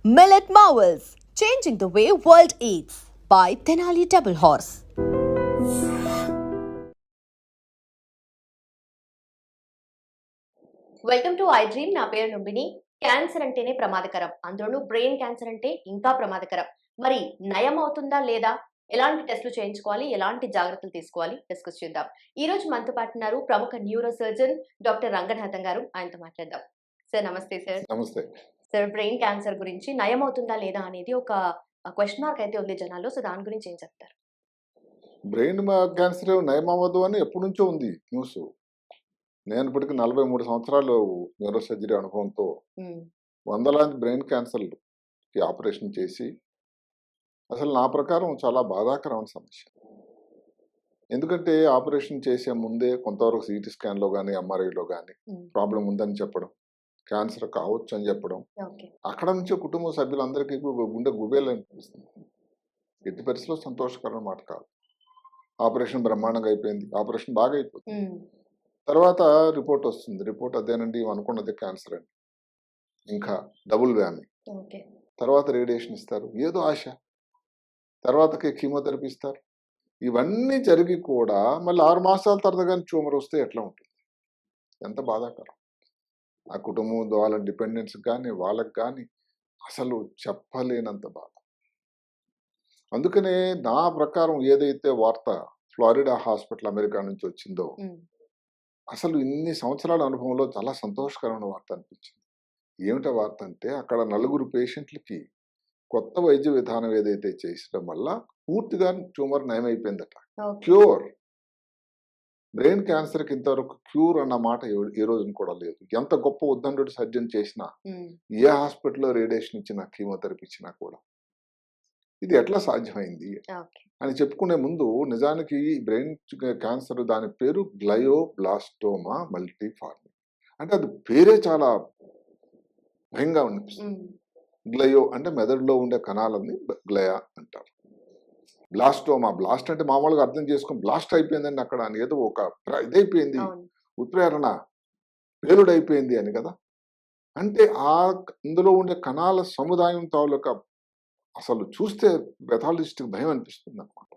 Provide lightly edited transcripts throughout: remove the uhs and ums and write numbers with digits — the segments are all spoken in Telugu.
Millet Marvels, changing the way world eats by Tenali Double Horse. Welcome to I dream. నా పేరు నుంబిని. క్యాన్సర్ అంటేనే ప్రమాదకరం, అందులోనూ బ్రెయిన్ క్యాన్సర్ అంటే ఇంకా ప్రమాదకరం. మరి నయం అవుతుందా లేదా, ఎలాంటి టెస్టులు చేయించుకోవాలి, ఎలాంటి జాగ్రత్తలు తీసుకోవాలి, డిస్కస్ చేద్దాం. ఈ రోజు మనతో పాటు ఉన్నారు ప్రముఖ న్యూరో సర్జన్ డాక్టర్ రంగనాథన్ గారు. ఆయనతో మాట్లాడదాం. సార్ నమస్తే. సార్ నమస్తే. సార్, బ్రెయిన్ క్యాన్సర్ గురించి నయం అవుతుందా లేదా అనేది ఒక క్వశ్చన్ మార్క్ అయితే ఉంది జనాల్లో. సో దాని గురించి ఏం చెప్తారు? బ్రెయిన్ క్యాన్సర్ నయం అవ్వదు అని ఎప్పటి నుంచో ఉంది న్యూస్. నేను ఇప్పటికి 43 సంవత్సరాలు న్యూరో సర్జరీ అనుభవంతో వందలాది బ్రెయిన్ క్యాన్సర్కి ఆపరేషన్ చేసి, అసలు నా ప్రకారం చాలా బాధాకరమైన సమస్య. ఎందుకంటే ఆపరేషన్ చేసే ముందే కొంతవరకు సిటీ స్కాన్లో కానీ ఎంఆర్ఐలో కానీ ప్రాబ్లం ఉందని చెప్పడం, క్యాన్సర్ కావచ్చు అని చెప్పడం, అక్కడ నుంచి కుటుంబ సభ్యులందరికీ గుండె గుబేలు అనిపిస్తుంది. ఎట్టి పరిస్థితిలో సంతోషకరమైన మాట కాదు. ఆపరేషన్ బ్రహ్మాండంగా అయిపోయింది, ఆపరేషన్ బాగా అయిపోతుంది. తర్వాత రిపోర్ట్ వస్తుంది, రిపోర్ట్ అదేనండి అనుకున్నది క్యాన్సర్ అండి, ఇంకా డబుల్ వ్యామి. తర్వాత రేడియేషన్ ఇస్తారు, ఏదో ఆశ, తర్వాతకి కీమోథెరపీ ఇస్తారు. ఇవన్నీ జరిగి కూడా మళ్ళీ 6 మాసాల తర్వాత కానీ ట్యూమర్ వస్తే ఎట్లా ఉంటుంది? ఎంత బాధాకరం. ఆ కుటుంబం వాళ్ళ డిపెండెన్స్ కానీ వాళ్ళకి కానీ అసలు చెప్పలేనంత బాధ. అందుకనే నా ప్రకారం ఏదైతే వార్త ఫ్లోరిడా హాస్పిటల్ అమెరికా నుంచి వచ్చిందో, అసలు ఇన్ని సంవత్సరాల అనుభవంలో చాలా సంతోషకరమైన వార్త అనిపించింది. ఏమిటా వార్త అంటే, అక్కడ 4 పేషెంట్లకి కొత్త వైద్య విధానం ఏదైతే చేసడం వల్ల పూర్తిగా ట్యూమర్ నయమైపోయిందట. క్యూర్. బ్రెయిన్ క్యాన్సర్కి ఇంతవరకు క్యూర్ అన్న మాట ఏ రోజున కూడా లేదు. ఎంత గొప్ప ఉద్దండు సర్జన్ చేసినా, ఏ హాస్పిటల్లో రేడియేషన్ ఇచ్చినా, కీమోథెరపీ ఇచ్చినా కూడా ఇది ఎట్లా సాధ్యమైంది అని చెప్పుకునే ముందు, నిజానికి బ్రెయిన్ క్యాన్సర్ దాని పేరు గ్లయోబ్లాస్టోమా మల్టీఫార్మ్. అంటే అది పేరే చాలా భయంగా అనిపిస్తుంది. గ్లయో అంటే మెదడులో ఉండే కణాలని గ్లయా అంటారు. బ్లాస్టోమా, బ్లాస్ట్ అంటే మామూలుగా అర్థం చేసుకుని బ్లాస్ట్ అయిపోయిందండి అక్కడ అని, ఏదో ఒక ఇదైపోయింది, ఉత్ప్రేరణ పేలుడైపోయింది అని కదా. అంటే ఇందులో ఉండే కణాల సముదాయం తాలూకా అసలు చూస్తే పెథాలజిస్ట్కి భయం అనిపిస్తుంది అనమాట.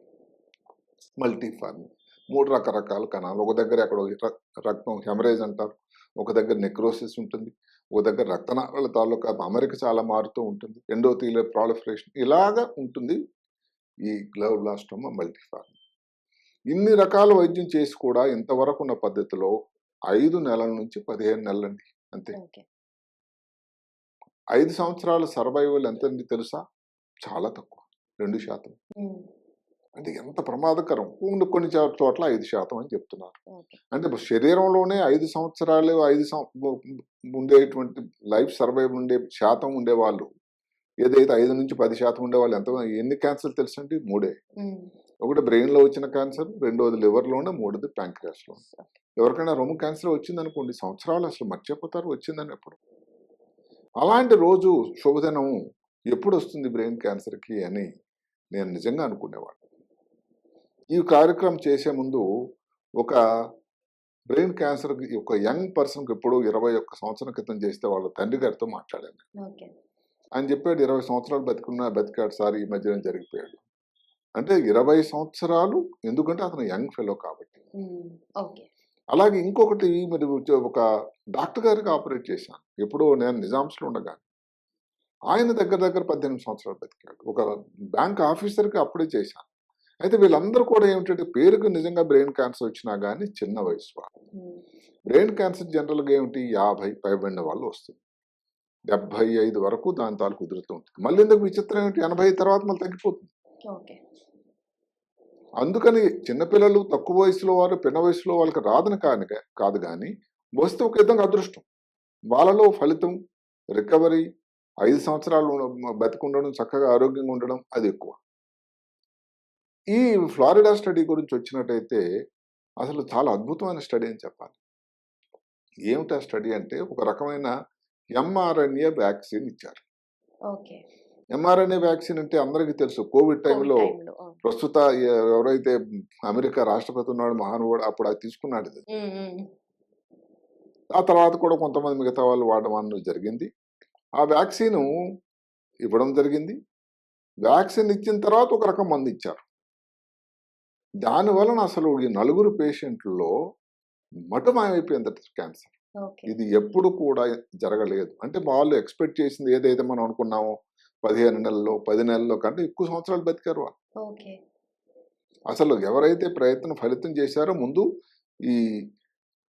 మల్టీఫార్మ్, 3 రకరకాల కణాలు. ఒక దగ్గర ఎక్కడ రక్తం హెమరేజ్ అంటారు, ఒక దగ్గర నెక్రోసిస్ ఉంటుంది, ఒక దగ్గర రక్తనాళాల తాలూకా అమరిక చాలా మారుతూ ఉంటుంది, ఎండోథీలియల్ ప్రాలిఫరేషన్ ఇలాగా ఉంటుంది ఈ గ్లోబ్లాస్టోమా మల్టీఫార్మ్. ఇన్ని రకాల వైద్యం చేసి కూడా ఇంతవరకు ఉన్న పద్ధతిలో 5 నెలల నుంచి 15 నెలలండి అంతే. 5 సంవత్సరాల సర్వైవల్ ఎంతండి తెలుసా? చాలా తక్కువ, 2%. అంటే ఎంత ప్రమాదకరం. కొన్ని చోట్ల 5% అని చెప్తున్నారు. అంటే శరీరంలోనే 5 సంవత్సరాలు ఉండేటువంటి లైఫ్ సర్వైవ్ ఉండే శాతం ఉండేవాళ్ళు, ఏదైతే 5 నుంచి 10% ఉండేవాళ్ళు ఎన్ని క్యాన్సర్ తెలుసు అండి? 3. ఒకటి బ్రెయిన్ లో వచ్చిన క్యాన్సర్, రెండోది లివర్ లోనే, మూడోది ప్యాంక్రియాస్ లో. ఎవరికైనా రొమ్ము క్యాన్సర్ వచ్చింది అనుకోండి, సంవత్సరాలు అసలు మర్చిపోతారు వచ్చిందని ఎప్పుడు. అలాంటి రోజు శుభదినం ఎప్పుడు వస్తుంది బ్రెయిన్ క్యాన్సర్కి అని నేను నిజంగా అనుకునేవాడు. ఈ కార్యక్రమం చేసే ముందు ఒక బ్రెయిన్ క్యాన్సర్కి ఒక యంగ్ పర్సన్కి ఎప్పుడు 21 సంవత్సరం క్రితం చేస్తే వాళ్ళ తండ్రి గారితో మాట్లాడాను. ఆయన చెప్పాడు, 20 సంవత్సరాలు బతికాడు సార్, ఈ మధ్యన జరిగిపోయాడు. అంటే 20 సంవత్సరాలు, ఎందుకంటే అతను యంగ్ ఫెలో కాబట్టి. అలాగే ఇంకొకటి, మరి ఒక డాక్టర్ గారికి ఆపరేట్ చేశాను ఎప్పుడో నేను నిజామ్స్లో ఉండగా. ఆయన దగ్గర 18 సంవత్సరాలు బతికాడు. ఒక బ్యాంక్ ఆఫీసర్కి అప్పుడే చేశాను. అయితే వీళ్ళందరూ కూడా ఏమిటంటే, పేరుకు నిజంగా బ్రెయిన్ క్యాన్సర్ వచ్చినా కానీ చిన్న వయసు వాళ్ళు. బ్రెయిన్ క్యాన్సర్ జనరల్గా ఏమిటి, 50 పైబడిన వాళ్ళు వస్తుంది, 75 వరకు దాని తాలు కుదురుతూ ఉంటుంది. మళ్ళీ ఎందుకు విచిత్రం ఏమిటి, 80 తర్వాత మళ్ళీ తగ్గిపోతుంది. అందుకని చిన్నపిల్లలు, తక్కువ వయసులో వారు, పిన్న వయసులో వాళ్ళకి రాదని కాదు కానీ వస్తే ఒక విధంగా అదృష్టం. వాళ్ళలో ఫలితం, రికవరీ, 5 సంవత్సరాలు బతికుండడం, చక్కగా ఆరోగ్యంగా ఉండడం అది ఎక్కువ. ఈ ఫ్లోరిడా స్టడీ గురించి వచ్చినట్టయితే అసలు చాలా అద్భుతమైన స్టడీ అని చెప్పాలి. ఏమిటా స్టడీ అంటే, ఒక రకమైన mRNA వ్యాక్సిన్ ఇచ్చారు. mRNA వ్యాక్సిన్ అంటే అందరికీ తెలుసు. కోవిడ్ టైంలో ప్రస్తుత ఎవరైతే అమెరికా రాష్ట్రపతి ఉన్నాడు, మహానుభావుడు, అప్పుడు అది తీసుకున్నాడు. ఆ తర్వాత కూడా కొంతమంది మిగతా వాళ్ళు వాడడం జరిగింది. ఆ వ్యాక్సిన్ ఇవ్వడం జరిగింది. వ్యాక్సిన్ ఇచ్చిన తర్వాత ఒక రకం మందు ఇచ్చారు. దానివలన అసలు ఈ 9 పేషెంట్లలో మటుమాయమైపోయిందట క్యాన్సర్. ఓకే. ఇది ఎప్పుడు కూడా జరగలేదు. అంటే వాళ్ళు ఎక్స్పెక్ట్ చేసింది ఏదైతే మనం అనుకున్నామో 15 నెలల్లో 10 నెలల్లో కంటే ఎక్కువ సంవత్సరాలు బతికారు వాళ్ళు. ఓకే. అసలు ఎవరైతే ఫలితం చేశారో ముందు ఈ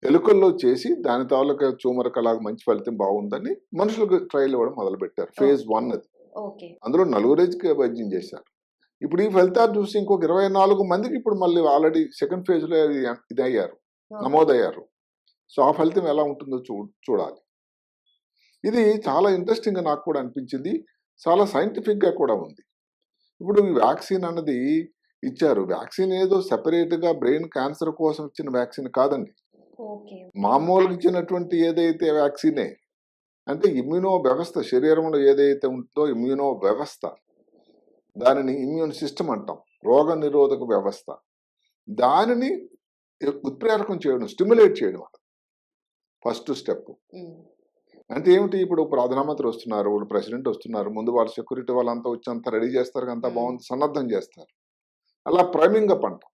ఎలుకల్లో చేసి దాని తాలూకా ట్యూమర్కి అలాగ మంచి ఫలితం బాగుందని మనుషులకు ట్రయల్ ఇవ్వడం మొదలుపెట్టారు. ఫేజ్ 1 అది. ఓకే. అందులో 9 వైద్యం చేశారు. ఇప్పుడు ఈ ఫలితాలు చూసి ఇంకొక 24 మందికి ఇప్పుడు మళ్ళీ ఆల్రెడీ సెకండ్ ఫేజ్లో ఇది అయ్యారు, నమోదయ్యారు. సో ఆ ఫలితం ఎలా ఉంటుందో చూడాలి. ఇది చాలా ఇంట్రెస్టింగ్గా నాకు కూడా అనిపించింది. చాలా సైంటిఫిక్గా కూడా ఉంది. ఇప్పుడు ఈ వ్యాక్సిన్ అన్నది ఇచ్చారు. వ్యాక్సిన్ ఏదో సెపరేట్గా బ్రెయిన్ క్యాన్సర్ కోసం ఇచ్చిన వ్యాక్సిన్ కాదండి. ఓకే. మామూలుగా ఇచ్చినటువంటి ఏదైతే వ్యాక్సినే అంటే ఇమ్యూనో వ్యవస్థ, శరీరంలో ఏదైతే ఉంటుందో ఇమ్యూనో వ్యవస్థ, దానిని ఇమ్యూన్ సిస్టమ్ అంటాం, రోగ నిరోధక వ్యవస్థ, దానిని ఉత్ప్రేరకం చేయడం, స్టిమ్యులేట్ చేయడం ఫస్ట్ స్టెప్. అంటే ఏమిటి, ఇప్పుడు ప్రధానమంత్రి వస్తున్నారు, ప్రెసిడెంట్ వస్తున్నారు, ముందు వాళ్ళ సెక్యూరిటీ వాళ్ళంతా వచ్చి అంతా రెడీ చేస్తారు, అంతా బాగుంది, సన్నద్ధం చేస్తారు. అలా ప్రైమింగ్ అప్ అంటాం.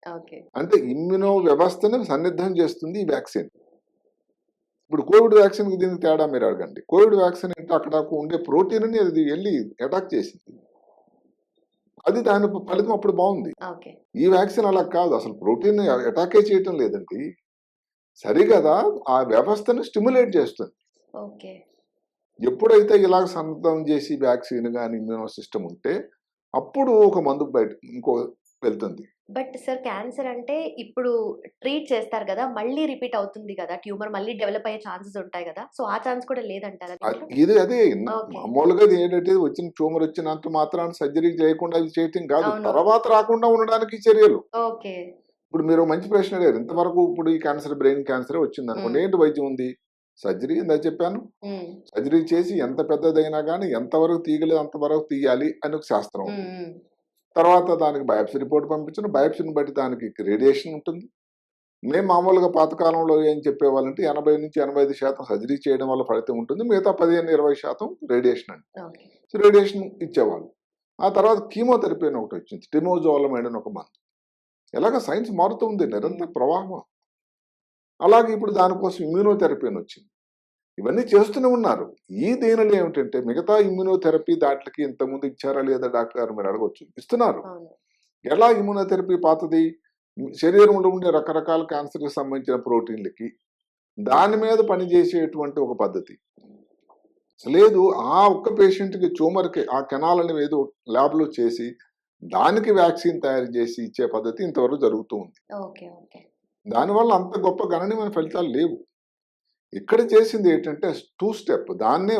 అంటే ఇమ్యూనో వ్యవస్థను సన్నిద్ధం చేస్తుంది ఈ వ్యాక్సిన్. ఇప్పుడు కోవిడ్ వ్యాక్సిన్కి దీనికి తేడా మీరు అడగండి. కోవిడ్ వ్యాక్సిన్ అంటే అక్కడ ఉండే ప్రోటీన్ని అది వెళ్ళి అటాక్ చేసింది, అది దాని ఫలితం అప్పుడు బాగుంది. ఈ వ్యాక్సిన్ అలా కాదు, అసలు ప్రోటీన్ అటాకే చేయటం లేదండి, సరిగదా ఆ వ్యవస్థను స్టిమ్యులేట్ చేస్తుంది. ఎప్పుడైతే ఇలా సన్నద్ధం చేసి వ్యాక్సిన్ కానీ ఇమ్యూనో సిస్టమ్ ఉంటే అప్పుడు ఒక మందు బయట ఇంకో వెళ్తుంది. బట్ సార్, క్యాన్సర్ అంటే ఇప్పుడు ట్రీట్ చేస్తారు కదా, మళ్ళీ రిపీట్ అవుతుంది కదా, ట్యూమర్ మళ్ళీ డెవలప్ అయ్యే ఛాన్సెస్ ఉంటాయి కదా, సో ఆ ఛాన్స్ కూడా లేదంటారా? ఇది అదే మామూలుగా ఏంటంటే వచ్చిన ట్యూమర్ వచ్చినంత మాత్రాన్ని సర్జరీ చేయకుండా అది చేయటం కాదు, తర్వాత రాకుండా ఉండడానికి చర్యలు. ఇప్పుడు మీరు మంచి ప్రశ్న అడిగారు. ఇంతవరకు ఇప్పుడు ఈ క్యాన్సర్ బ్రెయిన్ క్యాన్సర్ వచ్చింది అనుకోండి, ఏంటి వైద్యం ఉంది? సర్జరీ. ఇందా చెప్పాను, సర్జరీ చేసి ఎంత పెద్దదైనా కానీ ఎంతవరకు తీయగలేదు అంతవరకు తీయాలి అని ఒక శాస్త్రం. తర్వాత దానికి బయాప్సీ రిపోర్ట్ పంపించిన, బయాప్సీని బట్టి దానికి రేడియేషన్ ఉంటుంది. మేము మామూలుగా పాతకాలంలో ఏం చెప్పేవాళ్ళంటే 80 నుంచి 85% సర్జరీ చేయడం వల్ల ఫలితం ఉంటుంది, మిగతా 15-20% రేడియేషన్ అండి. సో రేడియేషన్ ఇచ్చేవాళ్ళు. ఆ తర్వాత కీమోథెరపీ అని ఒకటి వచ్చింది, టెమోజోలమైడ్ అని ఒక మందు. ఎలాగ సైన్స్ మారుతుంది, నిరంతర ప్రవాహం. అలాగే ఇప్పుడు దానికోసం ఇమ్యూనోథెరపీ అని వచ్చింది. ఇవన్నీ చేస్తూనే ఉన్నారు. ఈ దీనిలో ఏమిటంటే మిగతా ఇమ్యూనోథెరపీ దాంట్లకి ఇంతకుముందు ఇచ్చారా లేదా డాక్టర్ గారు మీరు అడగవచ్చు, ఇస్తున్నారు. ఎలా ఇమ్యూనోథెరపీ పాతది? శరీరంలో ఉండే రకరకాల క్యాన్సర్కి సంబంధించిన ప్రోటీన్లకి దాని మీద పనిచేసేటువంటి ఒక పద్ధతి లేదు. ఆ ఒక్క పేషెంట్కి ట్యూమర్కి ఆ కెనాలని ఏదో ల్యాబ్లో చేసి దానికి వ్యాక్సిన్ తయారు చేసి ఇచ్చే పద్ధతి ఇంతవరకు జరుగుతూ ఉంది. దానివల్ల అంత గొప్ప గణనీయమైన ఫలితాలు లేవు. ఇక్కడ చేసింది ఏంటంటే 2 స్టెప్, దాన్నే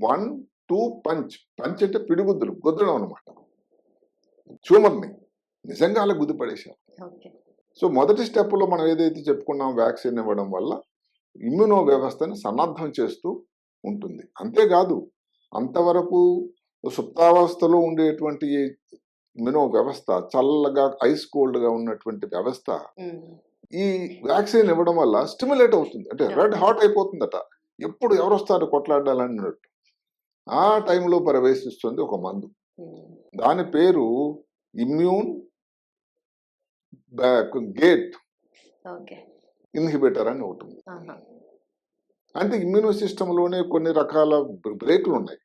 1, 2 పంచ్. పంచ్ అంటే పిడిగుద్దులు, గుద్దడం అనమాట. ట్యూమర్ని నిజంగా అలా గుద్దుపడేశారు. సో మొదటి స్టెప్లో మనం ఏదైతే చెప్పుకున్నాం, వ్యాక్సిన్ ఇవ్వడం వల్ల ఇమ్యూనో వ్యవస్థని సన్నద్ధం చేస్తూ ఉంటుంది. అంతేకాదు, అంతవరకు సుప్తావస్థలో ఉండేటువంటి ఇమ్యూనో వ్యవస్థ, చల్లగా ఐస్ కోల్డ్గా ఉన్నటువంటి వ్యవస్థ ఈ వ్యాక్సిన్ ఇవ్వడం వల్ల స్టిమ్యులేట్ అవుతుంది. అంటే రెడ్ హాట్ అయిపోతుందట, ఎప్పుడు ఎవరు వస్తారు కొట్లాడాలన్నట్టు. ఆ టైంలో ప్రవేశిస్తుంది ఒక మందు, దాని పేరు ఇమ్యూన్ గేట్ ఇన్హిబిటర్ అని ఒకటి ఉంది. అంటే ఇమ్యూనో సిస్టంలోనే కొన్ని రకాల బ్రేకులు ఉన్నాయి.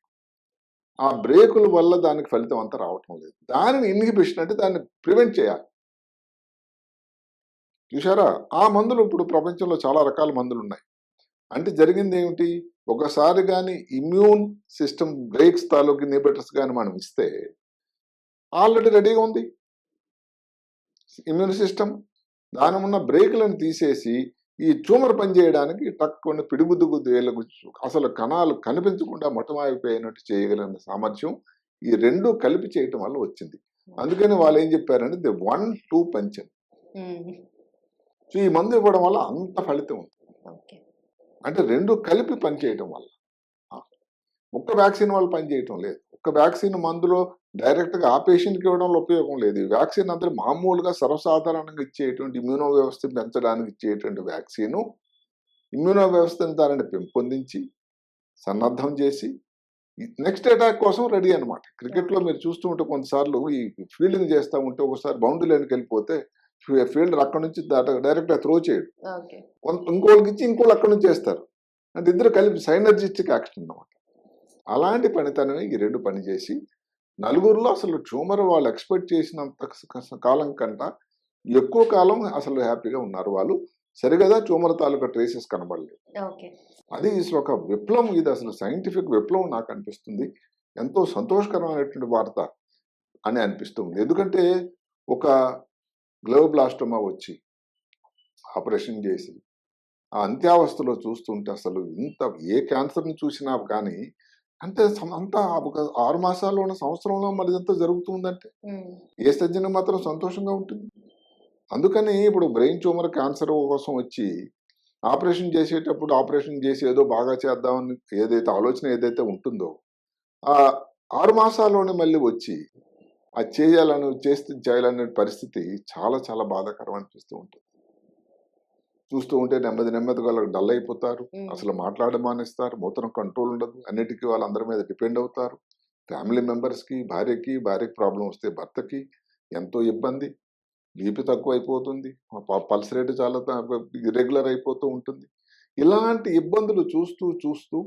ఆ బ్రేకుల వల్ల దానికి ఫలితం అంతా రావటం లేదు. దానిని ఇన్హిబిషన్ అంటే దాన్ని ప్రివెంట్ చేయాలి. చూసారా, ఆ మందులు ఇప్పుడు ప్రపంచంలో చాలా రకాల మందులు ఉన్నాయి. అంటే జరిగింది ఏమిటి, ఒకసారి కానీ ఇమ్యూన్ సిస్టమ్ బ్రేక్స్ తాలూకు ఇన్హిబిటర్స్ కానీ మనం ఇస్తే ఆల్రెడీ రెడీగా ఉంది ఇమ్యూన్ సిస్టమ్. దాని ఉన్న బ్రేకులను తీసేసి ఈ ట్యూమర్ పనిచేయడానికి టక్కుని పిడిగుద్దు వేలకు అసలు కణాలు కనిపించకుండా మొట్టమాయిపోయినట్టు చేయగలిగిన సామర్థ్యం ఈ రెండు కలిపి చేయటం వల్ల వచ్చింది. అందుకని వాళ్ళు ఏం చెప్పారంటే ది 1-2 పంచ్. సో ఈ మందు ఇవ్వడం వల్ల అంత ఫలితం ఉంది. అంటే రెండు కలిపి పనిచేయటం వల్ల, ఒక్క వ్యాక్సిన్ వల్ల పనిచేయటం లేదు. ఒక్క వ్యాక్సిన్ మందులో డైరెక్ట్గా ఆ పేషెంట్కి ఇవ్వడంలో ఉపయోగం లేదు. ఈ వ్యాక్సిన్ అందరూ మామూలుగా సర్వసాధారణంగా ఇచ్చేటువంటి ఇమ్యూనో వ్యవస్థను పెంచడానికి ఇచ్చేటువంటి వ్యాక్సిన్ ఇమ్యూనో వ్యవస్థను దానిని పెంపొందించి సన్నద్ధం చేసి నెక్స్ట్ అటాక్ కోసం రెడీ అనమాట. క్రికెట్ లో మీరు చూస్తూ ఉంటే కొంతసార్లు ఈ ఫీల్డింగ్ చేస్తూ ఉంటే ఒకసారి బౌండరీ లైన్కి వెళ్ళిపోతే ఫీల్డర్ అక్కడ నుంచి డైరెక్ట్ గా త్రో చేయడు, ఓకే. ఇంకోళ్ళకి ఇచ్చి ఇంకోళ్ళు అక్కడ నుంచి చేస్తారు. అంటే ఇద్దరు కలిపి సైనర్జిస్టిక్ యాక్షన్ అన్నమాట. అలాంటి పనితనమే ఈ రెండు పని చేసి నలుగురిలో అసలు ట్యూమర్ వాళ్ళు ఎక్స్పెక్ట్ చేసినంత కాలం కంట ఎక్కువ కాలం అసలు హ్యాపీగా ఉన్నారు వాళ్ళు. సరిగదా ట్యూమర్ తాలూకా ట్రేసెస్ కనబడలేదు. ఓకే. అది అసలు ఒక విప్లవం, ఇది అసలు సైంటిఫిక్ విప్లవం నాకు అనిపిస్తుంది. ఎంతో సంతోషకరమైనటువంటి వార్త అని అనిపిస్తుంది. ఎందుకంటే ఒక గ్లోబ్లాస్టోమా వచ్చి ఆపరేషన్ చేసి ఆ అంత్యావస్థలో చూస్తుంటే అసలు ఇంత ఏ క్యాన్సర్ని చూసినా కానీ అంటే అంతా ఒక 6 మాసాల్లోనే సంవత్సరంలో మరి ఇదంతా జరుగుతుందంటే ఏ సజ్జన మాత్రం సంతోషంగా ఉంటుంది. అందుకని ఇప్పుడు బ్రెయిన్ ట్యూమర్ క్యాన్సర్ కోసం వచ్చి ఆపరేషన్ చేసేటప్పుడు ఆపరేషన్ చేసి ఏదో బాగా చేద్దామని ఏదైతే ఆలోచన ఏదైతే ఉంటుందో ఆ 6 మాసాల్లోనే మళ్ళీ వచ్చి అది చేయాలనే పరిస్థితి చాలా చాలా బాధాకరం అనిపిస్తూ ఉంటుంది. చూస్తూ ఉంటే నెమ్మదిగా వాళ్ళకి డల్ అయిపోతారు, అసలు మాట్లాడడం మానేస్తారు, మూత్రం కంట్రోల్ ఉండదు, అన్నిటికీ వాళ్ళందరి మీద డిపెండ్ అవుతారు. ఫ్యామిలీ మెంబర్స్కి, భార్యకి ప్రాబ్లం వస్తే భర్తకి ఎంతో ఇబ్బంది, బీపీ తక్కువ అయిపోతుంది, పల్స్ రేటు చాలా ఇర్రెగ్యులర్ అయిపోతూ ఉంటుంది. ఇలాంటి ఇబ్బందులు చూస్తూ చూస్తూ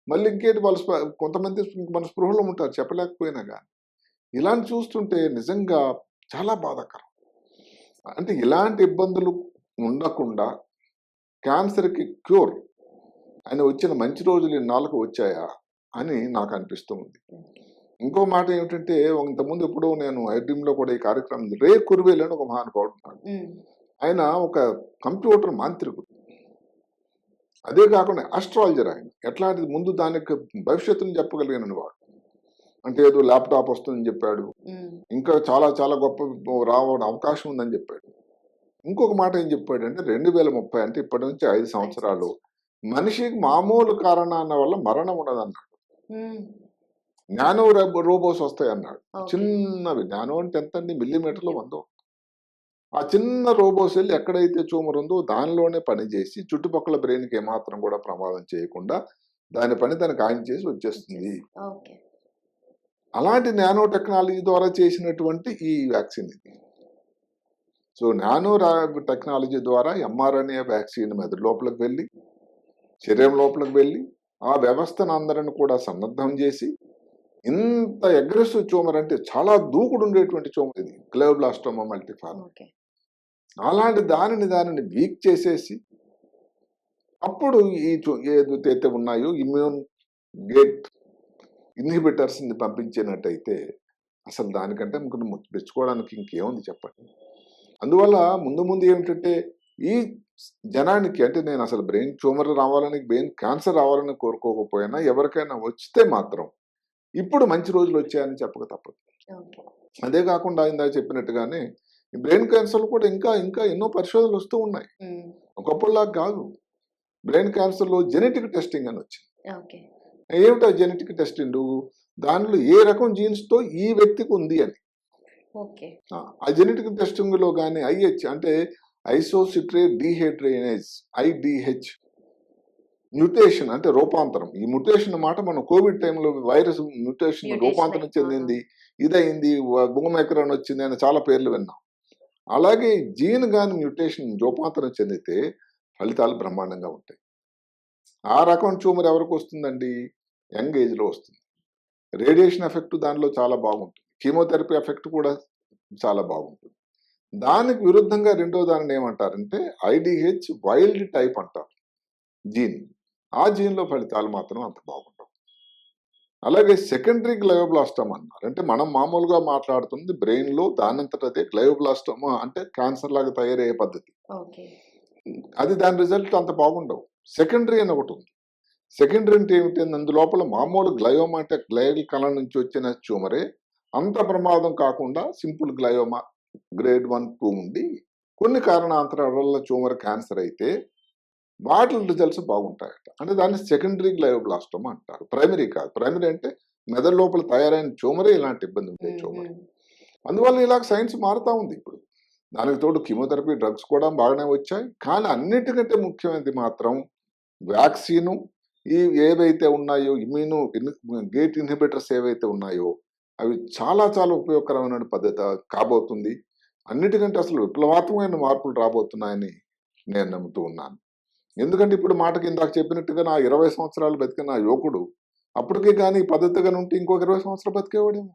మళ్ళీ ఇంకేంటి వాళ్ళు కొంతమంది మన స్పృహలో ఉంటారు చెప్పలేకపోయినా కానీ. ఇలాంటి చూస్తుంటే నిజంగా చాలా బాధాకరం. అంటే ఇలాంటి ఇబ్బందులు ఉండకుండా క్యాన్సర్కి క్యూర్ అని వచ్చిన మంచి రోజులు ఇన్నాళ్ళకు వచ్చాయా అని నాకు అనిపిస్తూ ఉంది. ఇంకో మాట ఏమిటంటే ఇంతకుముందు ఎప్పుడో నేను ఐడ్రీమ్లో కూడా ఈ కార్యక్రమం రే కుర్వేల్ అని ఒక మహానుభావుడు ఉన్నాడు. ఆయన ఒక కంప్యూటర్ మాంత్రికుడు, అదే కాకుండా ఆస్ట్రాలజర్. ఆయన ఎట్లాంటిది ముందు దానికి భవిష్యత్తుని చెప్పగలిగిన వాడు. అంటే ఏదో ల్యాప్టాప్ వస్తుందని చెప్పాడు, ఇంకా చాలా చాలా గొప్ప రావడం అవకాశం ఉందని చెప్పాడు. ఇంకొక మాట ఏం చెప్పాడంటే 2030 అంటే ఇప్పటి నుంచి 5 సంవత్సరాలు మనిషికి మామూలు కారణాల వల్ల మరణం ఉండదు అన్నాడు. నానో రోబోస్ వస్తాయి అన్నాడు. చిన్నవి, నానో అంటే ఎంత అండి, మిల్లీమీటర్లో 100. ఆ చిన్న రోబోస్ వెళ్ళి ఎక్కడైతే ట్యూమర్ ఉందో దానిలోనే పనిచేసి చుట్టుపక్కల బ్రెయిన్కి ఏమాత్రం కూడా ప్రమాదం చేయకుండా దాని పని దానికి ఆయన చేసి వచ్చేస్తుంది. అలాంటి నానో టెక్నాలజీ ద్వారా చేసినటువంటి ఈ వ్యాక్సిన్ ఇది. సో నానో టెక్నాలజీ ద్వారా ఎంఆర్ఎన్ఏ వ్యాక్సిన్ మెదడు లోపలికి వెళ్ళి శరీరం లోపలికి వెళ్ళి ఆ వ్యవస్థను అందరిని కూడా సన్నద్ధం చేసి ఇంత అగ్రెసివ్ ట్యూమర్, అంటే చాలా దూకుడు ఉండేటువంటి ట్యూమర్ ఇది గ్లోబ్లాస్టోమా మల్టిఫార్మ్. అలాంటి దానిని వీక్ చేసేసి అప్పుడు ఈ ఏదైతే ఉన్నాయో ఇమ్యూన్ గేట్ ఇన్హిబిటర్స్ ని పంపించినట్టయితే అసలు దానికంటే మెచ్చుకోవడానికి ఇంకేముంది చెప్పండి. అందువల్ల ముందు ఏమిటంటే ఈ జనానికి, అంటే నేను అసలు బ్రెయిన్ ట్యూమర్ రావాలని, బ్రెయిన్ క్యాన్సర్ రావాలని కోరుకోకపోయినా ఎవరికైనా వస్తే మాత్రం ఇప్పుడు మంచి రోజులు వచ్చాయని చెప్పక తప్పదు. అదే కాకుండా ఇందాక చెప్పినట్టుగానే ఈ బ్రెయిన్ క్యాన్సర్ కూడా ఇంకా ఇంకా ఎన్నో పరిశోధనలు వస్తూ ఉన్నాయి. ఒకప్పుడులాగా కాదు. బ్రెయిన్ క్యాన్సర్ లో జెనెటిక్ టెస్టింగ్ అని వచ్చింది. ఏమిటా జెనెటిక్ టెస్టింగ్? దానిలో ఏ రకం జీన్స్ తో ఈ వ్యక్తికి ఉంది అని. ఆ జెనెటిక్ టెస్టింగ్ లో కానీ ఐహెచ్ అంటే ఐసోసిట్రేట్ డిహైడ్రోజనేజ్ IDH మ్యూటేషన్ అంటే రూపాంతరం. ఈ మ్యూటేషన్ మాట మనం కోవిడ్ టైంలో వైరస్ మ్యూటేషన్ రూపాంతరం చెందింది, ఇదైంది, బుగమెక్రాన్ వచ్చింది అని చాలా పేర్లు విన్నాం. అలాగే జీన్ గాని మ్యూటేషన్ రూపాంతరం చెందితే ఫలితాలు బ్రహ్మాండంగా ఉంటాయి. ఆ రకం ట్యూమర్ ఎవరికి వస్తుందండి? యంగ్ ఏజ్ లో వస్తుంది. రేడియేషన్ ఎఫెక్ట్ దానిలో చాలా బాగుంటుంది, కీమోథెరపీ ఎఫెక్ట్ కూడా చాలా బాగుంటుంది. దానికి విరుద్ధంగా రెండో దానిని ఏమంటారంటే IDH వైల్డ్ టైప్ అంటారు జీన్. ఆ జీన్లో ఫలితాలు మాత్రం అంత బాగుంటాయి. అలాగే సెకండరీ గ్లయోబ్లాస్టోమా అన్నారు. అంటే మనం మామూలుగా మాట్లాడుతుంది బ్రెయిన్ లో దానంతటదే గ్లయోబ్లాస్టోమా అంటే క్యాన్సర్ లాగా తయారయ్యే పద్ధతి. అది దాని రిజల్ట్ అంత బాగుండవు. సెకండరీ అని ఒకటి ఉంది. సెకండరీ అంటే ఏమిటి? అందులోపల మామూలు గ్లయోమా అంటే గ్లయల్ కళ నుంచి వచ్చిన ట్యూమరే, అంత ప్రమాదం కాకుండా సింపుల్ గ్లయోమా గ్రేడ్ 1, 2 ఉండి కొన్ని కారణాంతరాల వల్ల ట్యూమర్ క్యాన్సర్ అయితే వాటి రిజల్ట్స్ బాగుంటాయట. అంటే దాన్ని సెకండరీ గ్లయోబ్లాస్టోమా అంటారు, ప్రైమరీ కాదు. ప్రైమరీ అంటే మెదడు లోపల తయారైన ట్యూమరే ఇలాంటి ఇబ్బంది ఉండే ట్యూమర్. అందువల్ల ఇలాగ సైన్స్ మారుతా ఉంది ఇప్పుడు. దానికి తోడు కీమోథెరపీ డ్రగ్స్ కూడా బాగానే వచ్చాయి. కానీ అన్నిటికంటే ముఖ్యమైనది మాత్రం వ్యాక్సిను, ఈ ఏవైతే ఉన్నాయో గేట్ ఇన్హిబిటర్స్ ఏవైతే ఉన్నాయో అవి చాలా చాలా ఉపయోగకరమైన పద్ధతి కాబోతుంది. అన్నిటికంటే అసలు విప్లవాత్మకమైన మార్పులు రాబోతున్నాయని నేను నమ్ముతూ ఉన్నాను. ఎందుకంటే ఇప్పుడు మాటకి ఇందాక చెప్పినట్టుగా నా 20 సంవత్సరాలు బతికిన నా యువకుడు అప్పటికే కానీ ఈ పద్ధతిగా ఉంటే ఇంకొక 20 సంవత్సరాలు బతికేవాడేమో.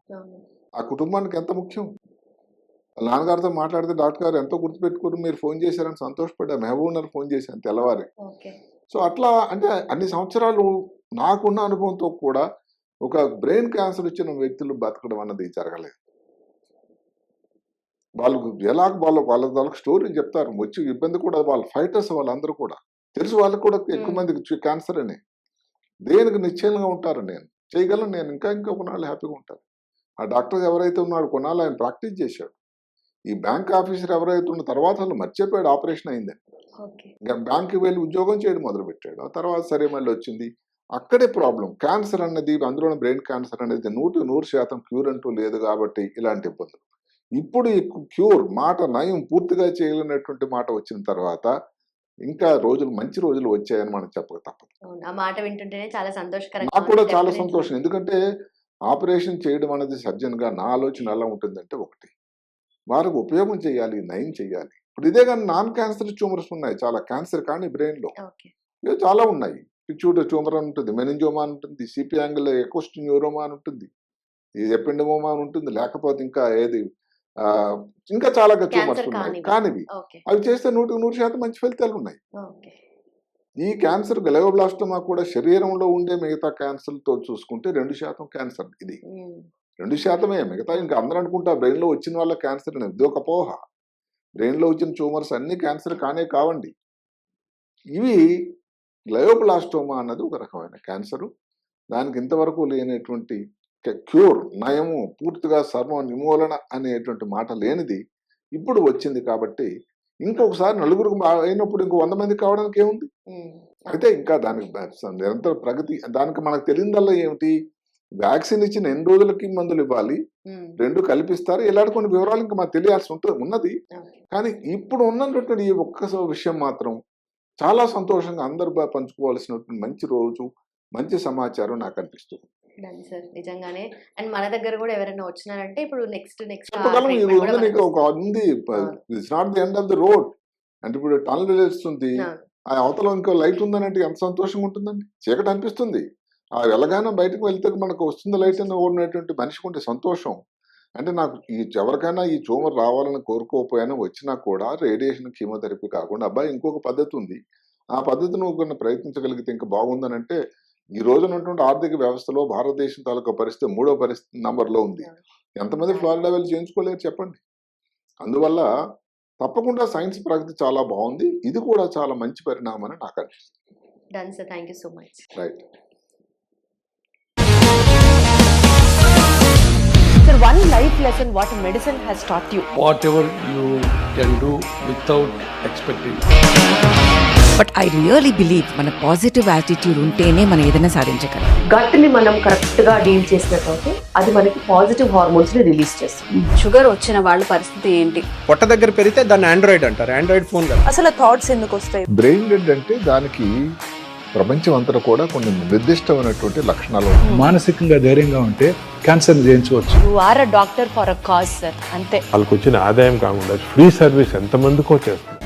ఆ కుటుంబానికి ఎంత ముఖ్యం. నాన్నగారితో మాట్లాడితే డాక్టర్ గారు ఎంతో గుర్తుపెట్టుకుని మీరు ఫోన్ చేశారని సంతోషపడ్డా. మహబూబ్నగర్ ఫోన్ చేశాను తెల్లవారి. సో అట్లా అంటే అన్ని సంవత్సరాలు నాకున్న అనుభవంతో కూడా ఒక బ్రెయిన్ క్యాన్సర్ వచ్చిన వ్యక్తులు బతకడం అన్నది జరగలేదు. వాళ్ళకి స్టోరీ చెప్తారు. వచ్చి ఇబ్బంది కూడా వాళ్ళ ఫైటర్స్ వాళ్ళందరూ కూడా తెలుసు. వాళ్ళకు కూడా ఎక్కువ మందికి క్యాన్సర్ అని దేనికి నిశ్చయంగా ఉంటారు. నేను చేయగలను, నేను ఇంకా కొన్నాళ్ళు హ్యాపీగా ఉంటాను. ఆ డాక్టర్ ఎవరైతే ఉన్నాడు కొన్నాళ్ళు ఆయన ప్రాక్టీస్ చేశాడు. ఈ బ్యాంక్ ఆఫీసర్ ఎవరైతే ఉన్న తర్వాత వాళ్ళు మర్చిపోయాడు ఆపరేషన్ అయిందని. ఇంకా బ్యాంక్కి వెళ్ళి ఉద్యోగం చేయడం మొదలుపెట్టాడు. ఆ తర్వాత సరే మళ్ళీ వచ్చింది. అక్కడే ప్రాబ్లం. క్యాన్సర్ అన్నది, అందులో బ్రెయిన్ క్యాన్సర్ అనేది 100% క్యూర్ అంటూ లేదు కాబట్టి ఇలాంటి ఇబ్బందులు. ఇప్పుడు ఈ క్యూర్ మాట నయం పూర్తిగా చేయలేనటువంటి మాట వచ్చిన తర్వాత ఇంకా మంచి రోజులు వచ్చాయని మనం చెప్పక తప్పదు. ఆ మాట వింటుంటేనే చాలా సంతోషకరంగా నాకు కూడా చాలా సంతోషం. ఎందుకంటే ఆపరేషన్ చేయడం అనేది సర్జన్ గా నా ఆలోచన ఎలా ఉంటుందంటే, ఒకటి వారికి ఉపయోగం చేయాలి, నయం చేయాలి. ఇప్పుడు ఇదే కానీ నాన్ క్యాన్సర్ ట్యూమర్స్ ఉన్నాయి చాలా. క్యాన్సర్ కానీ బ్రెయిన్ లో ఇవి చాలా ఉన్నాయి. పిచ్యూటరీ ట్యూమర్ అని ఉంటుంది, మెనింజోమా అని ఉంటుంది, సిపి యాంగిల్ ఎకోస్ట్ న్యూరోమా అని ఉంటుంది, ఈ ఎపెండమోమా అని ఉంటుంది, లేకపోతే ఇంకా చాలా ట్యూమర్స్ ఉన్నాయి. కానివి అవి చేస్తే 100% మంచి ఫలితాలు ఉన్నాయి. ఈ క్యాన్సర్ గ్లయోబ్లాస్టోమా కూడా శరీరంలో ఉండే మిగతా క్యాన్సర్తో చూసుకుంటే 2% క్యాన్సర్. ఇది 2%. మిగతా ఇంకా అందరూ అనుకుంటా బ్రెయిన్ లో వచ్చిన వాళ్ళ క్యాన్సర్ అనేది. ఇది ఒక అపోహ. బ్రెయిన్ లో వచ్చిన ట్యూమర్స్ అన్ని క్యాన్సర్ కావండి. ఇవి గ్లయోబ్లాస్టోమా అన్నది ఒక రకమైన క్యాన్సరు. దానికి ఇంతవరకు లేనటువంటి క్యూర్, నయము, పూర్తిగా సర్వ నిర్మూలన అనేటువంటి మాట లేనిది ఇప్పుడు వచ్చింది. కాబట్టి ఇంకొకసారి నలుగురికి అయినప్పుడు ఇంకో 100 మంది కావడానికి ఏముంది. అయితే ఇంకా దానికి నిరంతర ప్రగతి. దానికి మనకు తెలియదల్లా ఏమిటి, వ్యాక్సిన్ ఇచ్చిన ఎన్ని రోజులకి మందులు ఇవ్వాలి, 2 కల్పిస్తారు, ఇలాంటి కొన్ని వివరాలు ఇంకా మనకు తెలియాల్సి ఉన్నది. కానీ ఇప్పుడు ఉన్నటువంటి ఈ ఒక్క విషయం మాత్రం చాలా సంతోషంగా అందరూ పంచుకోవాల్సినటువంటి మంచి రోజు, మంచి సమాచారం నాకు అనిపిస్తుంది. సార్ నిజంగానే. అండ్ మన దగ్గర కూడా ఎవరైనా వచ్చినారంటే ఇప్పుడు నెక్స్ట్ చెప్పగలం. ఉంది, it's not the end of the road. అంటే ఇప్పుడు టనల్ వెలుస్తుంది, ఆ అవతల ఇంకో లైట్ ఉందనంటే ఎంత సంతోషంగా ఉంటుందండి. చీకటి అనిపిస్తుంది, ఆ వెళ్ళగానే బయటకు వెళ్తే మనకు వస్తుంది లైట్ అని ఓడినటువంటి మనిషికి ఉంటే సంతోషం. అంటే నాకు ఎవరికైనా ఈ ట్యూమర్ రావాలని కోరుకోకపోయినా వచ్చినా కూడా రేడియేషన్, కీమోథెరపీ కాకుండా అబ్బాయి ఇంకొక పద్ధతి ఉంది, ఆ పద్ధతి నువ్వు ప్రయత్నించగలిగితే ఇంకా బాగుందని అంటే, ఈ రోజున ఉన్నటువంటి ఆర్థిక వ్యవస్థలో భారతదేశం తాలూకా పరిస్థితి 3వ నంబర్లో ఉంది. ఎంతమంది ఫ్లోరిడా వెళ్ళి చేయించుకోలేరు చెప్పండి. అందువల్ల తప్పకుండా సైన్స్ ప్రగతి చాలా బాగుంది. ఇది కూడా చాలా మంచి పరిణామం అని నాకు అనిపిస్తుంది. Done sir, thank you so much. Right. Sir, one life lesson what medicine has taught you. Whatever you can do without expecting. But I really believe మన పాజిటివ్ యాటిట్యూడ్ ఉంటేనే మనం ఏదైనా సాధించగలం. గట్ ని మనం కరెక్ట్ గా డీల్ చేసినట్లయితే అది మనకి పాజిటివ్ హార్మోన్స్ ని రిలీజ్ చేస్తుంది. షుగర్ వచ్చిన వాళ్ళ పరిస్థితి ఏంటి? పొట్ట దగ్గర పెరిగితే దాన్ని ఆండ్రాయిడ్ అంటారు, ఆండ్రాయిడ్ ఫోన్ కదా. అసలు థాట్స్ ఎందుకు వస్తాయి? బ్రెయిన్ డెడ్ అంటే దానికి ప్రపంచం అంతా కూడా కొన్ని నిర్దిష్టమైనటువంటి లక్షణాలు. మానసికంగా ధైర్యంగా ఉంటే క్యాన్సర్ జయించవచ్చు. You are a doctor for a cause sir, అంతే. వాళ్ళకి వచ్చిన ఆదాయం కాకుండా ఫ్రీ సర్వీస్ ఎంతమందికో చేస్తుంది.